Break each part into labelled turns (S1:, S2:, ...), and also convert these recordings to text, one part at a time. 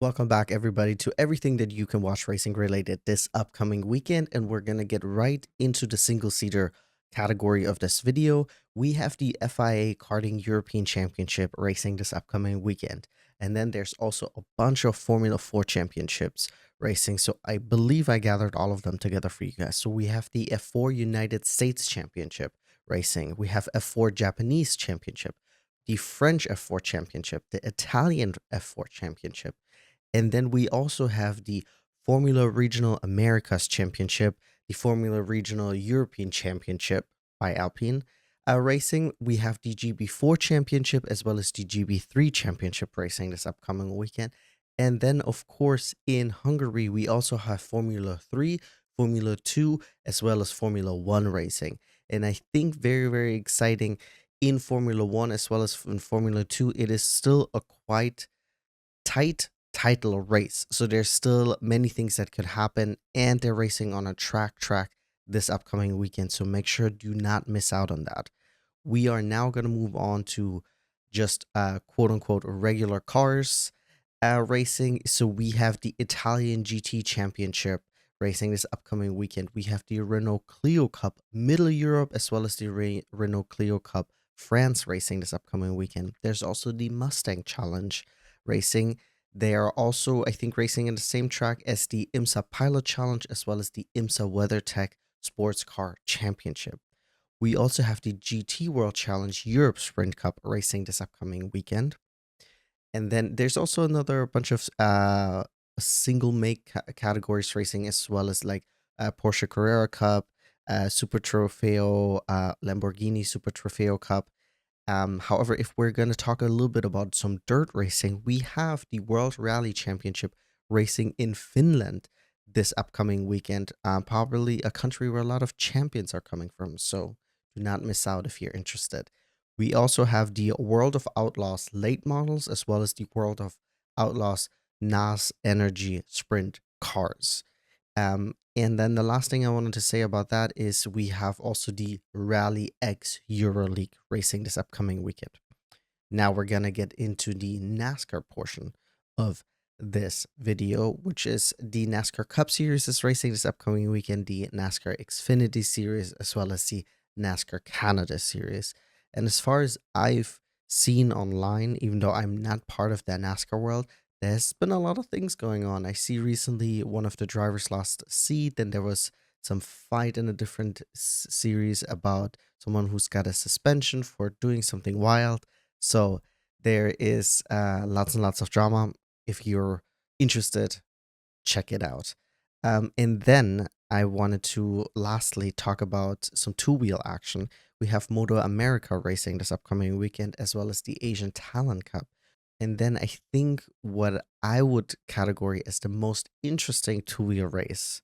S1: Welcome back, everybody, to everything that you can watch racing related this upcoming weekend. And we're going to get right into the single seater category of this video. We have the FIA Karting European Championship racing this upcoming weekend. And then there's also a bunch of Formula 4 championships racing. So I believe I gathered all of them together for you guys. So we have the F4 United States Championship racing, we have F4 Japanese Championship, the French F4 Championship, the Italian F4 Championship. And then we also have the Formula Regional Americas Championship, the Formula Regional European Championship by Alpine Racing. We have the GB4 Championship as well as the GB3 Championship racing this upcoming weekend. And then, of course, in Hungary, we also have Formula 3, Formula 2, as well as Formula 1 racing. And I think very, very exciting in Formula 1 as well as in Formula 2, it is still a quite tight title race. So there's still many things that could happen, and they're racing on a track this upcoming weekend. So make sure do not miss out on that. We are now going to move on to just quote unquote regular cars racing. So we have the Italian GT Championship racing this upcoming weekend. We have the Renault Clio Cup Middle Europe as well as the Renault Clio Cup France racing this upcoming weekend. There's also the Mustang Challenge racing. They are also, I think, racing in the same track as the IMSA Pilot Challenge as well as the IMSA WeatherTech Sports Car Championship. We also have the GT World Challenge Europe Sprint Cup racing this upcoming weekend. And then there's also another bunch of single make categories racing as well as like Porsche Carrera Cup, Super Trofeo, Lamborghini Super Trofeo Cup. However, if we're going to talk a little bit about some dirt racing, we have the World Rally Championship racing in Finland this upcoming weekend. Probably a country where a lot of champions are coming from. So do not miss out if you're interested. We also have the World of Outlaws late models as well as the World of Outlaws NAS Energy Sprint cars. And then the last thing I wanted to say about that is we have also the Rally X EuroLeague racing this upcoming weekend. Now we're going to get into the NASCAR portion of this video, which is the NASCAR Cup Series is racing this upcoming weekend, the NASCAR Xfinity Series, as well as the NASCAR Canada Series. And as far as I've seen online, even though I'm not part of that NASCAR world, there's been a lot of things going on. I see recently one of the drivers lost a seat, and there was some fight in a different series about someone who's got a suspension for doing something wild. So there is lots and lots of drama. If you're interested, check it out. And then I wanted to lastly talk about some two-wheel action. We have Moto America racing this upcoming weekend, as well as the Asian Talent Cup. And then I think what I would category as the most interesting two-wheel race,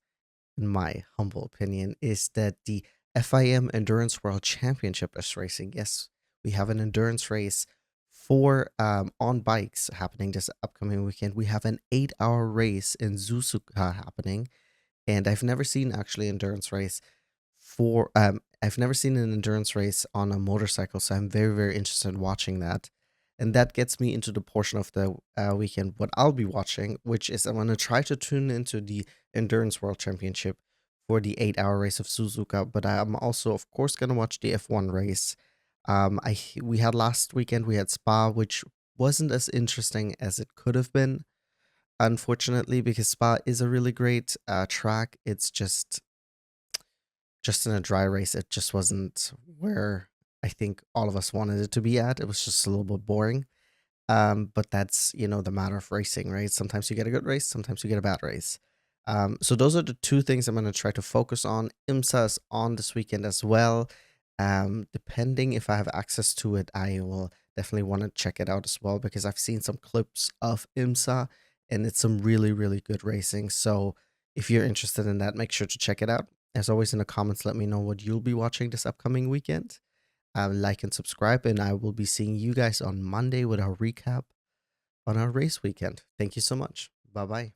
S1: in my humble opinion, is that the FIM Endurance World Championship is racing. Yes, we have an endurance race for on bikes happening this upcoming weekend. We have an 8-hour race in Suzuka happening, and I've never seen actually endurance race for I've never seen an endurance race on a motorcycle, so I'm very, very interested in watching that. And that gets me into the portion of the weekend what I'll be watching, which is I'm going to try to tune into the Endurance World Championship for the 8-hour race of Suzuka, but I'm also, of course, going to watch the F1 race. We had last weekend we had Spa, which wasn't as interesting as it could have been, unfortunately, because Spa is a really great track. It's just in a dry race, it just wasn't where I think all of us wanted it to be at. It was just a little bit boring. But that's, the matter of racing, right? Sometimes you get a good race, sometimes you get a bad race. So those are the two things I'm going to try to focus on. IMSA is on this weekend as well. Depending if I have access to it, I will definitely want to check it out as well because I've seen some clips of IMSA and it's some really, really good racing. So if you're interested in that, make sure to check it out. As always, in the comments, let me know what you'll be watching this upcoming weekend. Like and subscribe, and I will be seeing you guys on Monday with our recap on our race weekend. Thank you so much. Bye bye.